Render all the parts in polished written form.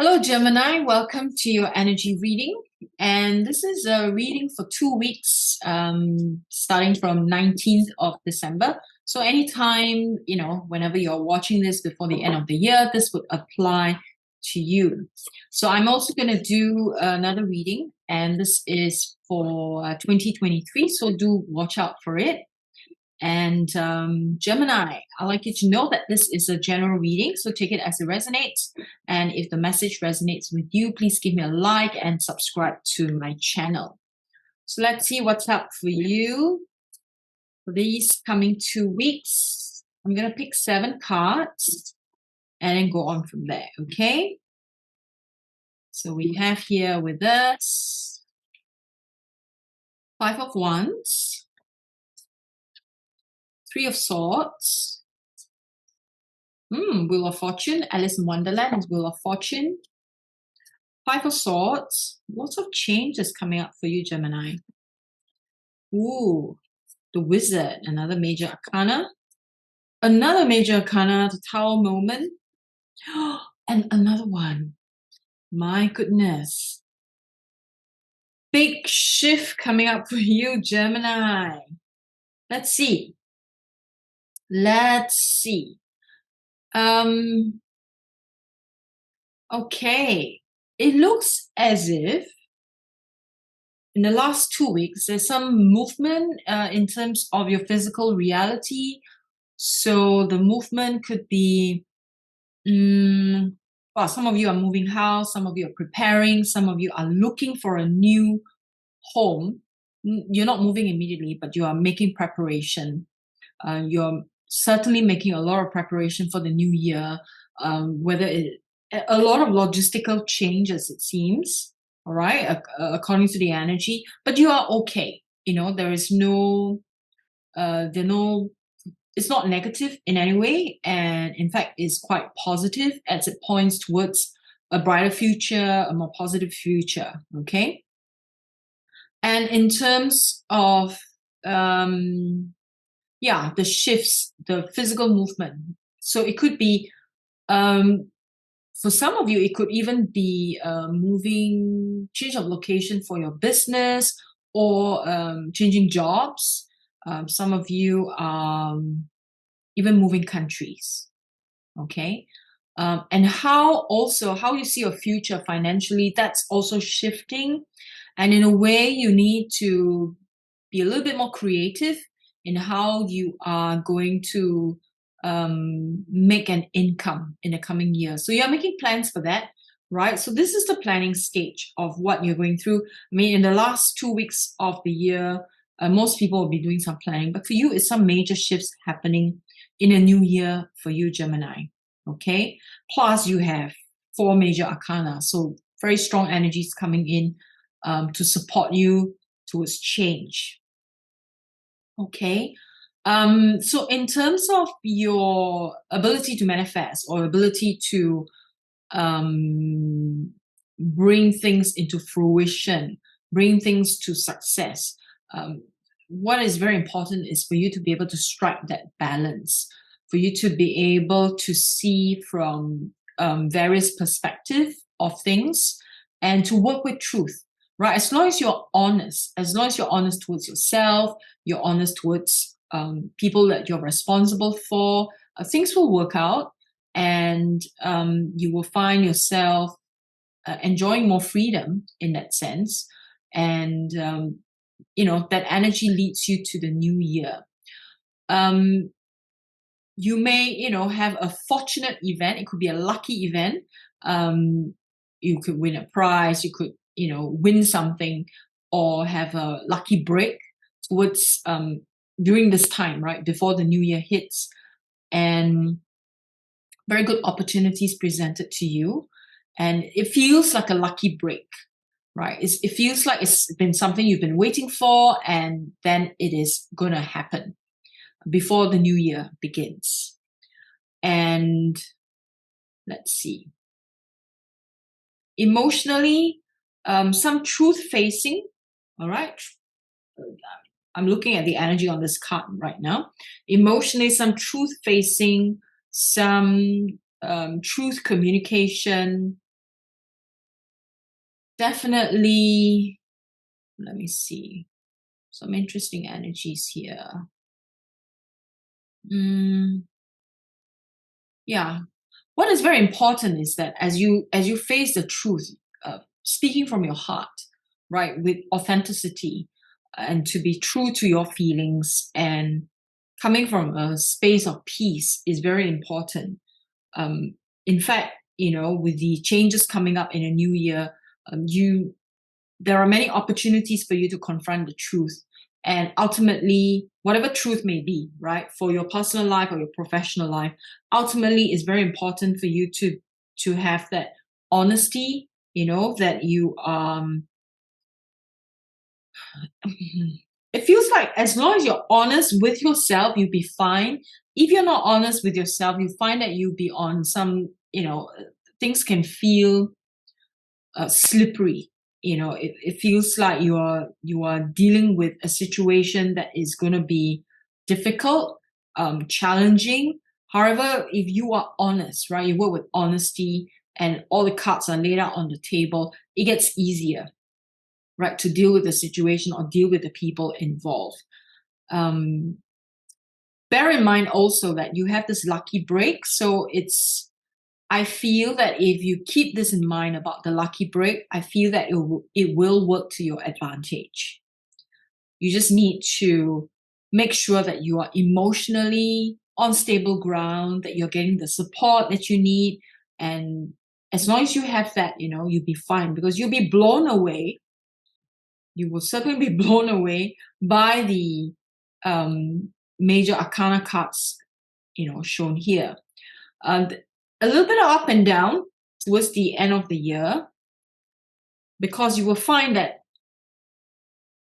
Hello, Gemini. Welcome to your energy reading. And this is a reading for 2 weeks, starting from 19th of December. So anytime, whenever you're watching this before the end of the year, this would apply to you. So I'm also going to do another reading, and this is for 2023. So do watch out for it. And Gemini, I'd like you to know that this is a general reading, so take it as it resonates. And if the message resonates with you, please give me a like and subscribe to my channel. So let's see what's up for you for these coming 2 weeks. I'm going to pick 7 cards and then go on from there, okay? So we have here with us 5 of Wands, 3 of Swords, Wheel of Fortune. Alice in Wonderland is Wheel of Fortune. 5 of Swords. Lots of changes coming up for you, Gemini. Ooh, the Wizard, another major arcana. Another major arcana, the Tower moment. And another one. My goodness. Big shift coming up for you, Gemini. Let's see. Okay. It looks as if in the last 2 weeks, there's some movement in terms of your physical reality. So the movement could be, well, some of you are moving house, some of you are preparing, some of you are looking for a new home. You're not moving immediately, but you are making preparation. You're certainly making a lot of preparation for the new year, a lot of logistical changes, it seems, all right, according to the energy, but you are okay. There is it's not negative in any way, and in fact, it's quite positive as it points towards a brighter future, a more positive future, okay? And in terms of the shifts, the physical movement. So it could be, for some of you, it could even be change of location for your business, or changing jobs. Some of you even moving countries. Okay. And how you see your future financially, that's also shifting. And in a way, you need to be a little bit more creative in how you are going to make an income in the coming year. So you're making plans for that, right? So this is the planning stage of what you're going through. I mean, in the last 2 weeks of the year, most people will be doing some planning, but for you, it's some major shifts happening in a new year for you, Gemini. Okay. Plus, you have 4 major arcana, so very strong energies coming in to support you towards change. Okay. So in terms of your ability to manifest or ability to bring things into fruition, bring things to success, what is very important is for you to be able to strike that balance, for you to be able to see from various perspectives of things and to work with truth, right? As long as you're honest towards yourself, you're honest towards people that you're responsible for, things will work out, and you will find yourself enjoying more freedom in that sense. And that energy leads you to the new year. You may, have a fortunate event. It could be a lucky event. You could win a prize. You could, win something, or have a lucky break towards during this time, right, before the new year hits. And very good opportunities presented to you. And it feels like a lucky break, right? It feels like it's been something you've been waiting for, and then it is going to happen before the new year begins. And let's see. Emotionally, some truth facing, all right? I'm looking at the energy on this card right now. Emotionally, some truth facing, some truth communication, definitely, let me see, some interesting energies here. Yeah. What is very important is that as you face the truth, speaking from your heart, right, with authenticity, and to be true to your feelings and coming from a space of peace is very important. In fact, with the changes coming up in a new year, you there are many opportunities for you to confront the truth. And ultimately, whatever truth may be, right, for your personal life or your professional life, ultimately it's very important for you to have that honesty, that you it feels like as long as you're honest with yourself, you'll be fine. If you're not honest with yourself, you find that you'll be on some, things can feel slippery. It feels like you are dealing with a situation that is going to be difficult, challenging. However, if you are honest, right, you work with honesty and all the cards are laid out on the table, it gets easier, right, to deal with the situation or deal with the people involved. um, Bear in mind also that you have this lucky break, so I feel that if you keep this in mind about the lucky break, I feel that it will work to your advantage. You just need to make sure that you are emotionally on stable ground, that you're getting the support that you need. And as long as you have that, you'll be fine, because you'll be blown away. You will certainly be blown away by the major arcana cards, shown here. A little bit of up and down towards the end of the year, because you will find that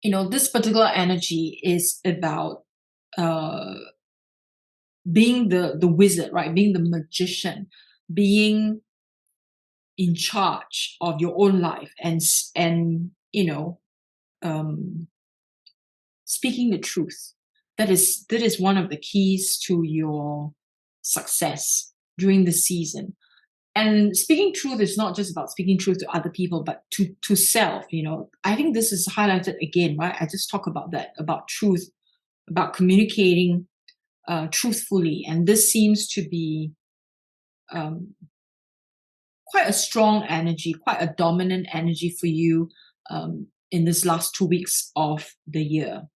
this particular energy is about being the wizard, right? Being the magician, being in charge of your own life, and speaking the truth. That is one of the keys to your success during the season. And speaking truth is not just about speaking truth to other people, but to self. I think this is highlighted again, right? I just talk about that, about truth, about communicating truthfully. And this seems to be quite a strong energy, quite a dominant energy for you in this last 2 weeks of the year.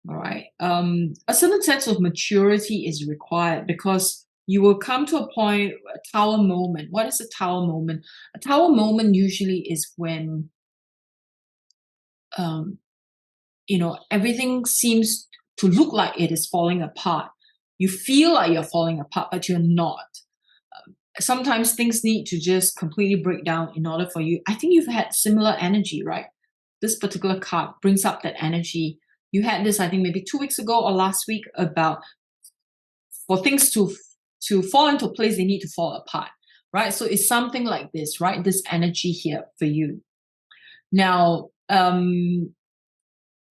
All right. A certain sense of maturity is required, because you will come to a point, a tower moment. What is a tower moment? A tower moment usually is when, um, everything seems to look like it is falling apart. You feel like you're falling apart, but you're not. Sometimes things need to just completely break down in order for you. I think you've had similar energy, right? This particular card brings up that energy. You had this, I think, maybe 2 weeks ago or last week, about for things to fall into place, they need to fall apart, right? So it's something like this, right? This energy here for you. Now,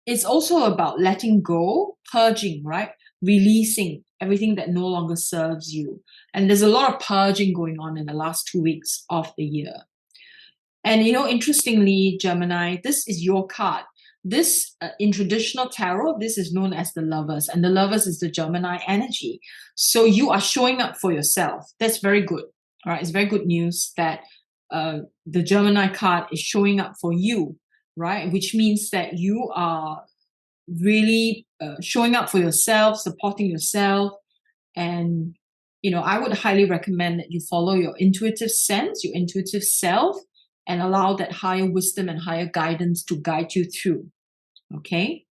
it's also about letting go, purging, right? Releasing everything that no longer serves you. And there's a lot of purging going on in the last 2 weeks of the year. And interestingly, Gemini, this is your card. This in traditional tarot, this is known as the Lovers, and the Lovers is the Gemini energy. So you are showing up for yourself. That's very good. All right, it's very good news that the Gemini card is showing up for you, right? Which means that you are really showing up for yourself, supporting yourself, and I would highly recommend that you follow your intuitive sense, your intuitive self, and allow that higher wisdom and higher guidance to guide you through. Okay,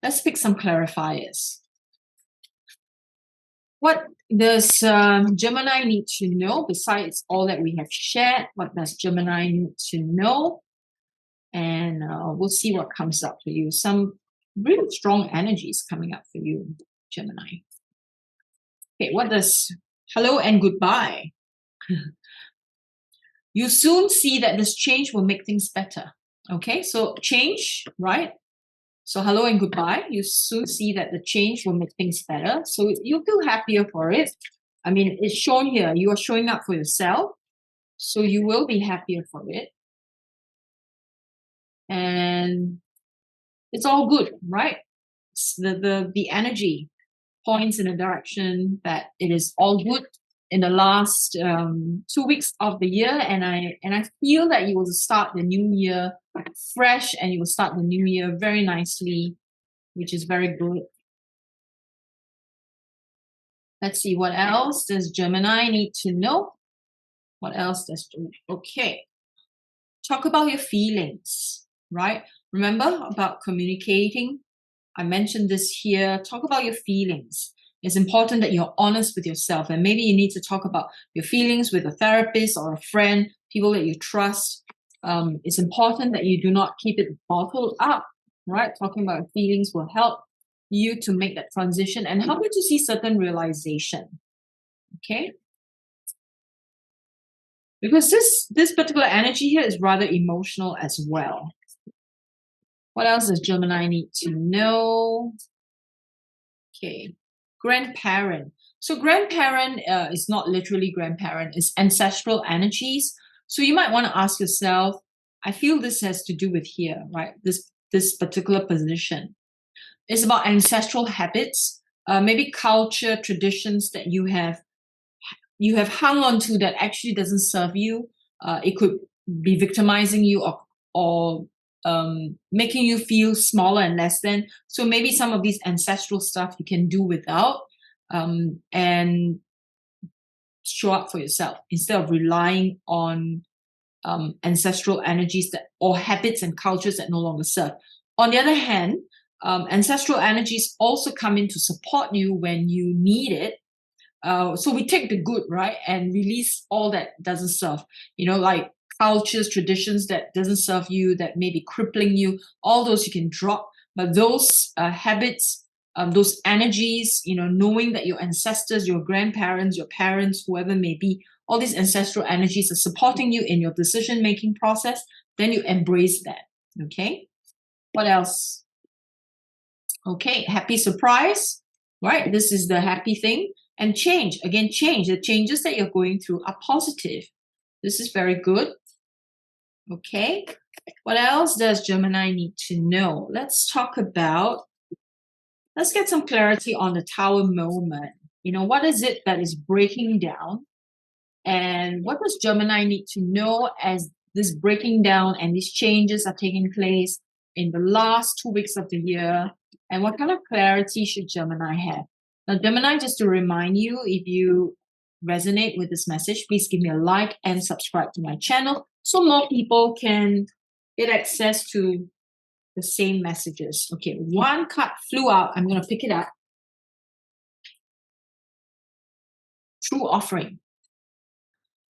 let's pick some clarifiers. What does Gemini need to know besides all that we have shared? What does Gemini need to know? And we'll see what comes up for you. Some really strong energies coming up for you, Gemini. Okay, what does hello and goodbye? You soon see that this change will make things better. Okay, so change, right? So hello and goodbye. You soon see that the change will make things better. So you feel happier for it. I mean, it's shown here. You are showing up for yourself. So you will be happier for it. And it's all good, right? The energy points in a direction that it is all good in the last 2 weeks of the year, and I feel that you will start the new year fresh, and you will start the new year very nicely, which is very good. Let's see, what else does Gemini need to know? What else does okay? Talk about your feelings, right? Remember about communicating. I mentioned this here. Talk about your feelings. It's important that you're honest with yourself, and maybe you need to talk about your feelings with a therapist or a friend, people that you trust. It's important that you do not keep it bottled up, right? Talking about feelings will help you to make that transition and help you to see certain realization. Okay? Because this particular energy here is rather emotional as well. What else does Gemini need to know? Okay, grandparent. So grandparent is not literally grandparent, it's ancestral energies. So you might want to ask yourself, I feel this has to do with here, right? This particular position. It's about ancestral habits, maybe culture, traditions that you have hung on to that actually doesn't serve you. It could be victimizing you or making you feel smaller and less than. So maybe some of these ancestral stuff you can do without and show up for yourself instead of relying on ancestral energies that or habits and cultures that no longer serve. On the other hand, ancestral energies also come in to support you when you need it. So we take the good, right, and release all that doesn't serve. Like cultures, traditions that doesn't serve you, that may be crippling you. All those you can drop, but those habits, those energies, knowing that your ancestors, your grandparents, your parents, whoever may be, all these ancestral energies are supporting you in your decision-making process. Then you embrace that. Okay. What else? Okay, happy surprise, right? This is the happy thing. And change, again, change. The changes that you're going through are positive. This is very good. Okay. What else does Gemini need to know? Let's get some clarity on the Tower moment. What is it that is breaking down? And what does Gemini need to know as this breaking down and these changes are taking place in the last 2 weeks of the year? And what kind of clarity should Gemini have? Now, Gemini, just to remind you, if you resonate with this message, please give me a like and subscribe to my channel so more people can get access to the same messages. Okay, one card flew out. I'm going to pick it up. True offering.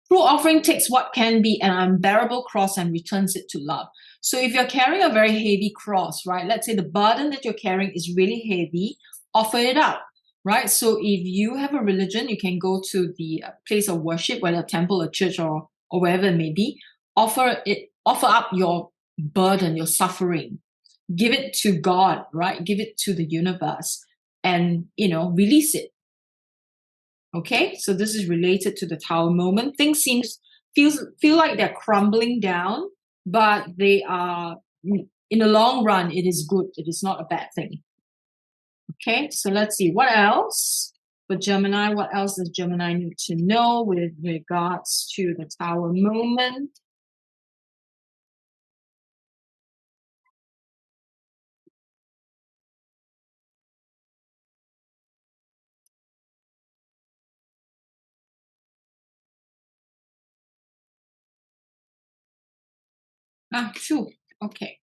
True offering takes what can be an unbearable cross and returns it to love. So if you're carrying a very heavy cross, right? Let's say the burden that you're carrying is really heavy, offer it up. Right? So if you have a religion, you can go to the place of worship, whether a temple, a church, or wherever it may be. Offer up your burden, your suffering. Give it to God, right? Give it to the universe and, release it. Okay? So this is related to the Tower moment. Things feel like they're crumbling down, but they are, in the long run, it is good. It is not a bad thing. Okay, so let's see what else for Gemini. What else does Gemini need to know with regards to the Tower moment? True. Okay.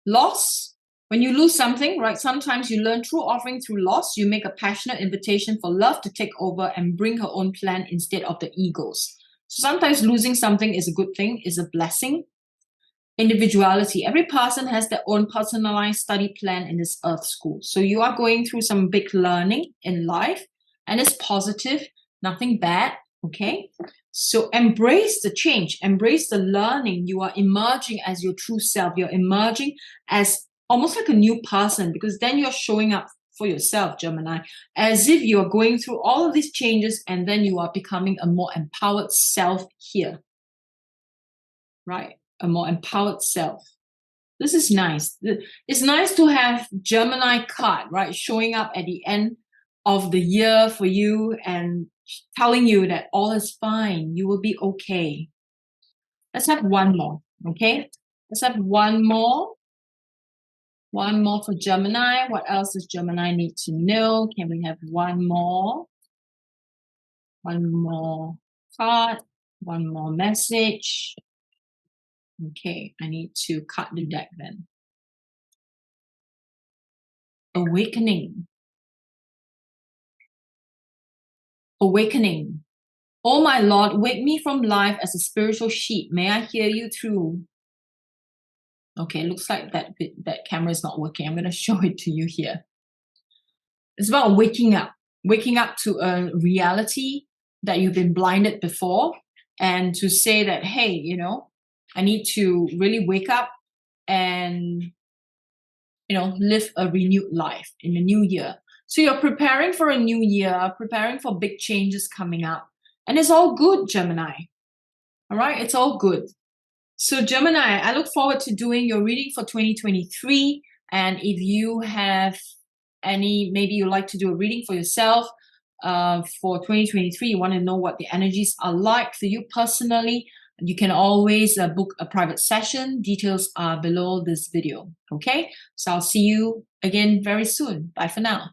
Loss. When you lose something, right? Sometimes you learn true offering through loss. You make a passionate invitation for love to take over and bring her own plan instead of the ego's. So sometimes losing something is a good thing, is a blessing. Individuality. Every person has their own personalized study plan in this earth school. So you are going through some big learning in life, and it's positive, nothing bad. Okay. So embrace the change, embrace the learning. You are emerging as your true self. You're emerging as almost like a new person, because then you're showing up for yourself, Gemini, as if you are going through all of these changes and then you are becoming a more empowered self here, right? A more empowered self. This is nice. It's nice to have Gemini card, right? Showing up at the end of the year for you and telling you that all is fine. You will be okay. Let's have one more, okay? Let's have one more. One more for Gemini. What else does Gemini need to know? Can we have one more? One more card. One more message. Okay, I need to cut the deck then. Awakening. Awakening. Oh my Lord, wake me from life as a spiritual sheep. May I hear you through? Okay, looks like that camera is not working. I'm going to show it to you here. It's about waking up to a reality that you've been blinded before, and to say that, hey, you know, I need to really wake up and, you know, live a renewed life in the new year. So you're preparing for a new year, preparing for big changes coming up. And it's all good, Gemini. All right, it's all good. So Gemini, I look forward to doing your reading for 2023. And if you have any, maybe you like to do a reading for yourself for 2023, you want to know what the energies are like for you personally, you can always book a private session. Details are below this video. Okay, so I'll see you again very soon. Bye for now.